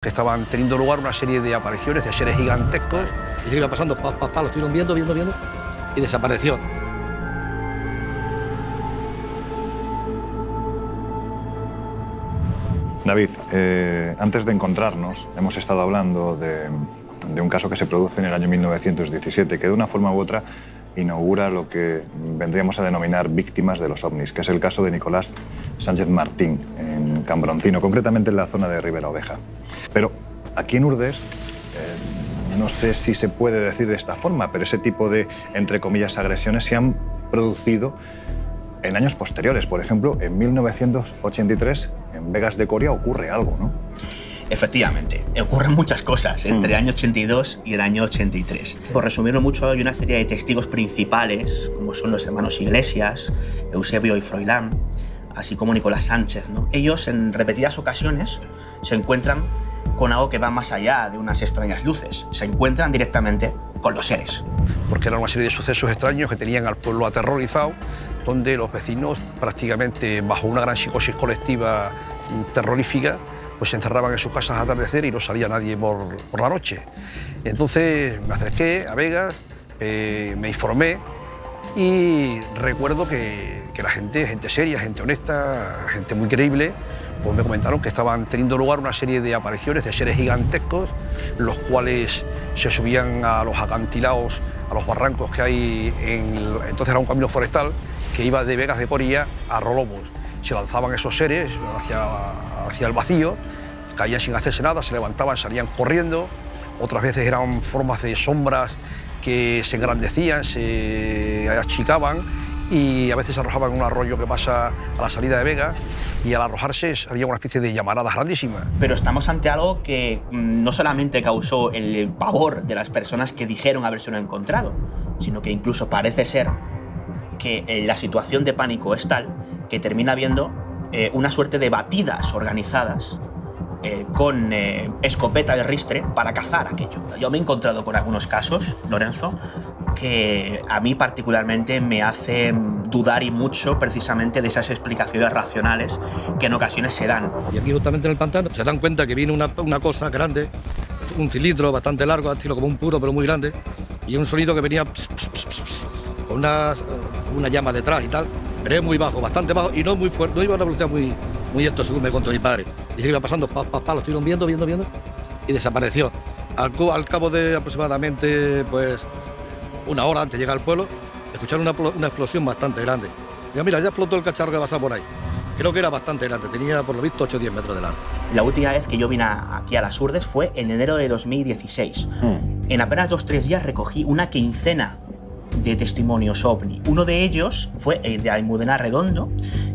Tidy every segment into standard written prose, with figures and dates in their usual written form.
Que estaban teniendo lugar una serie de apariciones de seres gigantescos. Y se iba pasando, lo estuvieron viendo, y desapareció. David, antes de encontrarnos, hemos estado hablando de un caso que se produce en el año 1917, que de una forma u otra inaugura lo que vendríamos a denominar víctimas de los ovnis, que es el caso de Nicolás Sánchez Martín, en Cambroncino, concretamente en la zona de Ribera Oveja. Pero aquí en Urdes, no sé si se puede decir de esta forma, pero ese tipo de, entre comillas, agresiones se han producido en años posteriores. Por ejemplo, en 1983, en Vegas de Coria ocurre algo, ¿no? Efectivamente, ocurren muchas cosas entre el año 82 y el año 83. Por resumirlo mucho, hay una serie de testigos principales, como son los hermanos Iglesias, Eusebio y Froilán, así como Nicolás Sánchez, ¿no? Ellos, en repetidas ocasiones, se encuentran con algo que va más allá de unas extrañas luces. Se encuentran directamente con los seres. Porque era una serie de sucesos extraños que tenían al pueblo aterrorizado, donde los vecinos, prácticamente bajo una gran psicosis colectiva terrorífica, pues se encerraban en sus casas a atardecer y no salía nadie por la noche. Entonces me acerqué a Vegas, me informé y recuerdo que la gente seria, gente honesta, gente muy creíble, pues me comentaron que estaban teniendo lugar una serie de apariciones de seres gigantescos, los cuales se subían a los acantilados, a los barrancos que hay entonces era un camino forestal que iba de Vegas de Coria a Rolomos. Se lanzaban esos seres hacia el vacío, caían sin hacerse nada, se levantaban, salían corriendo. Otras veces eran formas de sombras que se engrandecían, se achicaban y a veces se arrojaban en un arroyo que pasa a la salida de Vegas, y al arrojarse salía una especie de llamaradas grandísimas. Pero estamos ante algo que no solamente causó el pavor de las personas que dijeron habérselo encontrado, sino que incluso parece ser que la situación de pánico es tal que termina habiendo una suerte de batidas organizadas con escopeta de ristre para cazar aquello. Yo me he encontrado con algunos casos, Lorenzo, que a mí particularmente me hacen dudar y mucho precisamente de esas explicaciones racionales que en ocasiones se dan. Y aquí justamente en el pantano se dan cuenta que viene una cosa grande, un cilindro bastante largo, estilo como un puro pero muy grande, y un sonido que venía con una llama detrás y tal, pero es muy bajo, bastante bajo y no muy fuerte, no iba a una velocidad muy alto según me contó mi padre. Y se iba pasando, lo estuvieron viendo y desapareció. Al cabo de aproximadamente pues una hora antes de llegar al pueblo, escucharon una explosión bastante grande. Ya mira, ya explotó el cacharro que pasaba por ahí. Creo que era bastante grande, tenía por lo visto 8 o 10 metros de largo. La última vez que yo vine aquí a las Urdes fue en enero de 2016. En apenas 2 o 3 días recogí una quincena de testimonios ovni. Uno de ellos fue el de Almudena Redondo,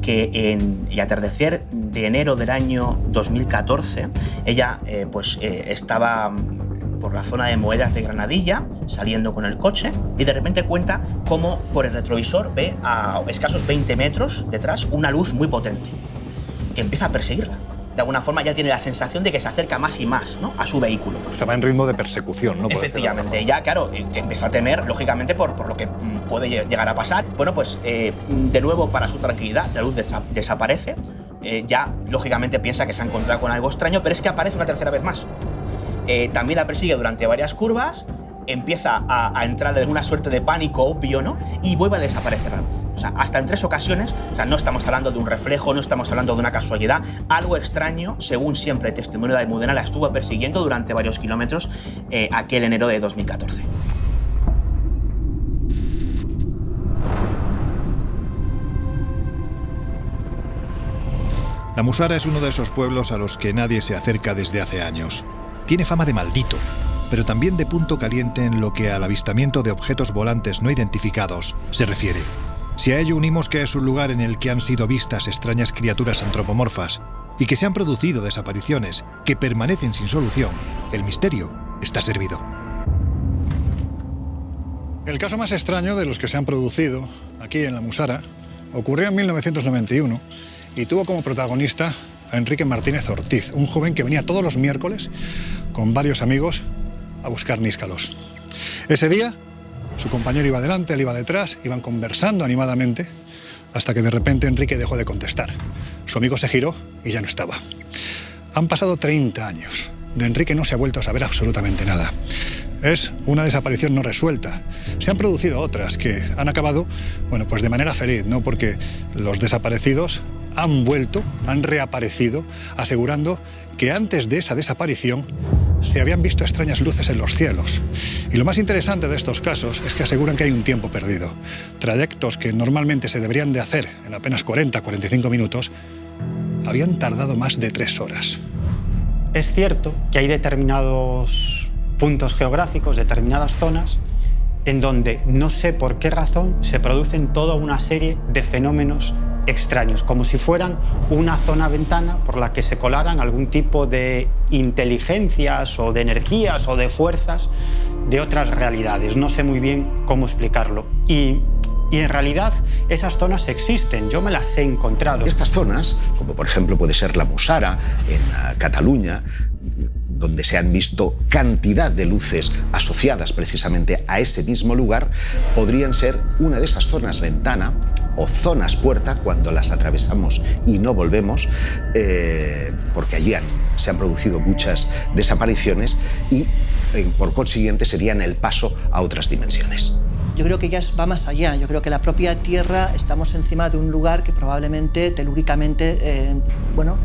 que en el atardecer de enero del año 2014, ella estaba por la zona de Moedas de Granadilla, saliendo con el coche, y de repente cuenta cómo por el retrovisor ve a escasos 20 metros detrás una luz muy potente, que empieza a perseguirla. De alguna forma ya tiene la sensación de que se acerca más y más, ¿no?, a su vehículo. Estaba en ritmo de persecución, ¿no? Efectivamente, ya claro, empezó a temer, lógicamente, por lo que puede llegar a pasar. Bueno, pues de nuevo, para su tranquilidad, la luz desaparece. Ya, lógicamente, piensa que se ha encontrado con algo extraño, pero es que aparece una tercera vez más. También la persigue durante varias curvas, empieza a entrar en una suerte de pánico obvio, ¿no?, y vuelve a desaparecer. O sea, hasta en 3 ocasiones, o sea, no estamos hablando de un reflejo, no estamos hablando de una casualidad, algo extraño, según siempre el testimonio de Almudena, la estuvo persiguiendo durante varios kilómetros aquel enero de 2014. La Musara es uno de esos pueblos a los que nadie se acerca desde hace años. Tiene fama de maldito, pero también de punto caliente en lo que al avistamiento de objetos volantes no identificados se refiere. Si a ello unimos que es un lugar en el que han sido vistas extrañas criaturas antropomorfas y que se han producido desapariciones que permanecen sin solución, el misterio está servido. El caso más extraño de los que se han producido aquí en la Musara ocurrió en 1991 y tuvo como protagonista a Enrique Martínez Ortiz, un joven que venía todos los miércoles con varios amigos a buscar níscalos. Ese día, su compañero iba delante, él iba detrás, iban conversando animadamente, hasta que de repente Enrique dejó de contestar. Su amigo se giró y ya no estaba. Han pasado 30 años. de Enrique no se ha vuelto a saber absolutamente nada. Es una desaparición no resuelta. Se han producido otras que han acabado, bueno, pues de manera feliz, ¿no? Porque los desaparecidos han vuelto, han reaparecido, asegurando que antes de esa desaparición se habían visto extrañas luces en los cielos. Y lo más interesante de estos casos es que aseguran que hay un tiempo perdido. Trayectos que normalmente se deberían de hacer en apenas 40-45 minutos, habían tardado más de 3 horas. Es cierto que hay determinados puntos geográficos, determinadas zonas, en donde no sé por qué razón se producen toda una serie de fenómenos extraños, como si fueran una zona ventana por la que se colaran algún tipo de inteligencias o de energías o de fuerzas de otras realidades. No sé muy bien cómo explicarlo. Y en realidad esas zonas existen, yo me las he encontrado. Estas zonas, como por ejemplo puede ser la Musara, en Cataluña, donde se han visto cantidad de luces asociadas precisamente a ese mismo lugar, podrían ser una de esas zonas ventana o zonas puerta cuando las atravesamos y no volvemos, porque allí se han producido muchas desapariciones y por consiguiente serían el paso a otras dimensiones. Yo creo que ya va más allá. Yo creo que la propia Tierra, estamos encima de un lugar que probablemente telúricamente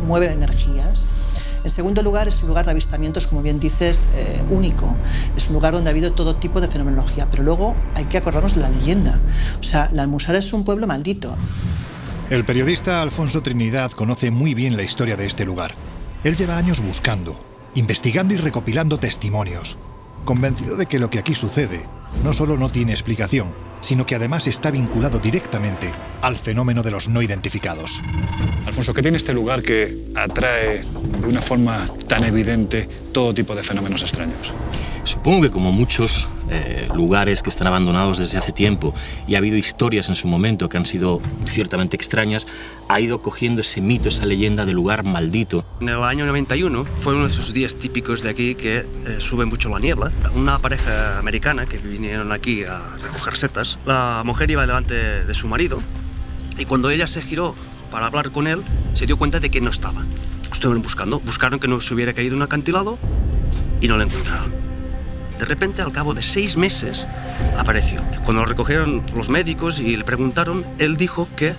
mueve energías. En segundo lugar, es un lugar de avistamientos, como bien dices, único. Es un lugar donde ha habido todo tipo de fenomenología. Pero luego hay que acordarnos de la leyenda. O sea, la Almusara es un pueblo maldito. El periodista Alfonso Trinidad conoce muy bien la historia de este lugar. Él lleva años buscando, investigando y recopilando testimonios, convencido de que lo que aquí sucede no solo no tiene explicación, sino que además está vinculado directamente al fenómeno de los no identificados. Alfonso, ¿qué tiene este lugar que atrae de una forma tan evidente todo tipo de fenómenos extraños? Supongo que como muchos lugares que están abandonados desde hace tiempo y ha habido historias en su momento que han sido ciertamente extrañas, ha ido cogiendo ese mito, esa leyenda de lugar maldito. En el año 91 fue uno de esos días típicos de aquí que sube mucho la niebla. Una pareja americana que vinieron aquí a recoger setas, la mujer iba delante de su marido y cuando ella se giró para hablar con él, se dio cuenta de que no estaba. Estuvieron buscaron que no se hubiera caído un acantilado y no lo encontraron. De repente, al cabo de 6 meses, apareció. Cuando lo recogieron los médicos y le preguntaron, él dijo que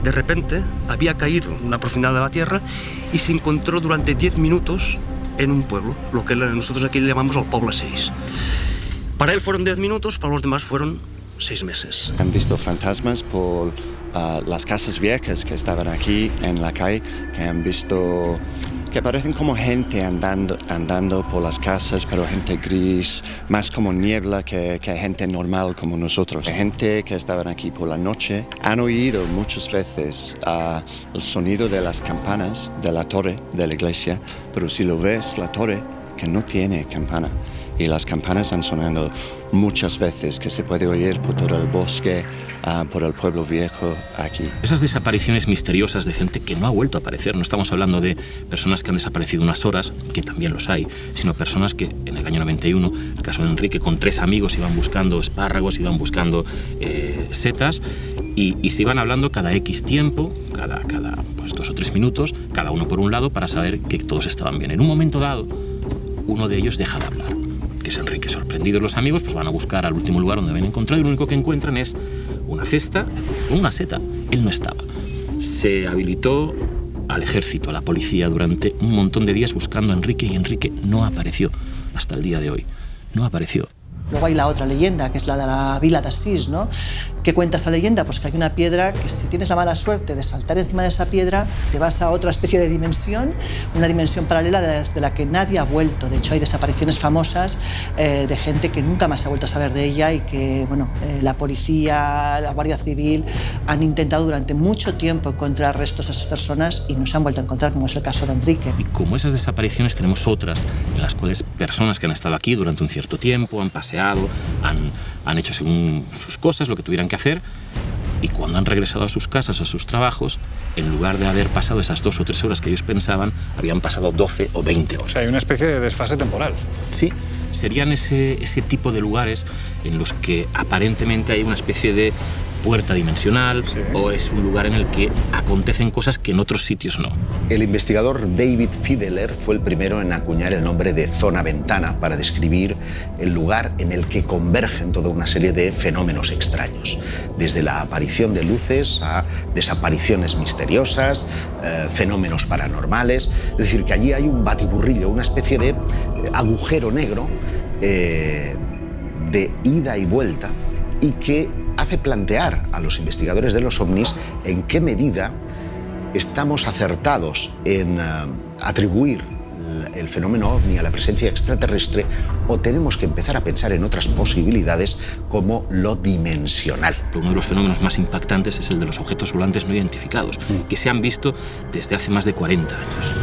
de repente había caído en una profundidad de la tierra y se encontró durante 10 minutos en un pueblo, lo que nosotros aquí le llamamos el Poble 6. Para él fueron 10 minutos, para los demás fueron 6 meses. Han visto fantasmas por las casas viejas que estaban aquí en la calle, que han visto que parecen como gente andando por las casas, pero gente gris, más como niebla que gente normal como nosotros. Gente que estaban aquí por la noche han oído muchas veces el sonido de las campanas de la torre de la iglesia, pero si lo ves, la torre que no tiene campana. Y las campanas han sonado muchas veces, que se puede oír por todo el bosque, por el pueblo viejo aquí. Esas desapariciones misteriosas de gente que no ha vuelto a aparecer, no estamos hablando de personas que han desaparecido unas horas, que también los hay, sino personas que en el año 91, el caso de Enrique, con 3 amigos iban buscando espárragos, iban buscando setas y se iban hablando cada X tiempo, cada 2 o 3 minutos, cada uno por un lado, para saber que todos estaban bien. En un momento dado, uno de ellos deja de hablar, que es Enrique. Sorprendidos los amigos, pues van a buscar al último lugar donde habían encontrado y lo único que encuentran es una cesta con una seta. Él no estaba. Se habilitó al ejército, a la policía, durante un montón de días buscando a Enrique y Enrique no apareció hasta el día de hoy. No apareció. Luego hay la otra leyenda, que es la de la Vila d'Assís, ¿no? ¿Qué cuenta esa leyenda? Pues que hay una piedra que si tienes la mala suerte de saltar encima de esa piedra, te vas a otra especie de dimensión, una dimensión paralela de la que nadie ha vuelto. De hecho, hay desapariciones famosas de gente que nunca más se ha vuelto a saber de ella y que, la policía, la Guardia Civil han intentado durante mucho tiempo encontrar restos de esas personas y no se han vuelto a encontrar, como es el caso de Enrique. Y como esas desapariciones tenemos otras en las cuales personas que han estado aquí durante un cierto tiempo, han paseado, han hecho según sus cosas lo que tuvieran que hacer y cuando han regresado a sus casas o a sus trabajos, en lugar de haber pasado esas 2 o 3 horas que ellos pensaban, habían pasado 12 o 20 horas. O sea, hay una especie de desfase temporal. Sí, serían ese tipo de lugares en los que aparentemente hay una especie de puerta dimensional o es un lugar en el que acontecen cosas que en otros sitios no. El investigador David Fiedler fue el primero en acuñar el nombre de zona ventana para describir el lugar en el que convergen toda una serie de fenómenos extraños, desde la aparición de luces a desapariciones misteriosas, fenómenos paranormales. Es decir, que allí hay un batiburrillo, una especie de agujero negro de ida y vuelta, y que hace plantear a los investigadores de los ovnis en qué medida estamos acertados en atribuir el fenómeno ovni a la presencia extraterrestre, o tenemos que empezar a pensar en otras posibilidades como lo dimensional. Uno de los fenómenos más impactantes es el de los objetos volantes no identificados, que se han visto desde hace más de 40 años.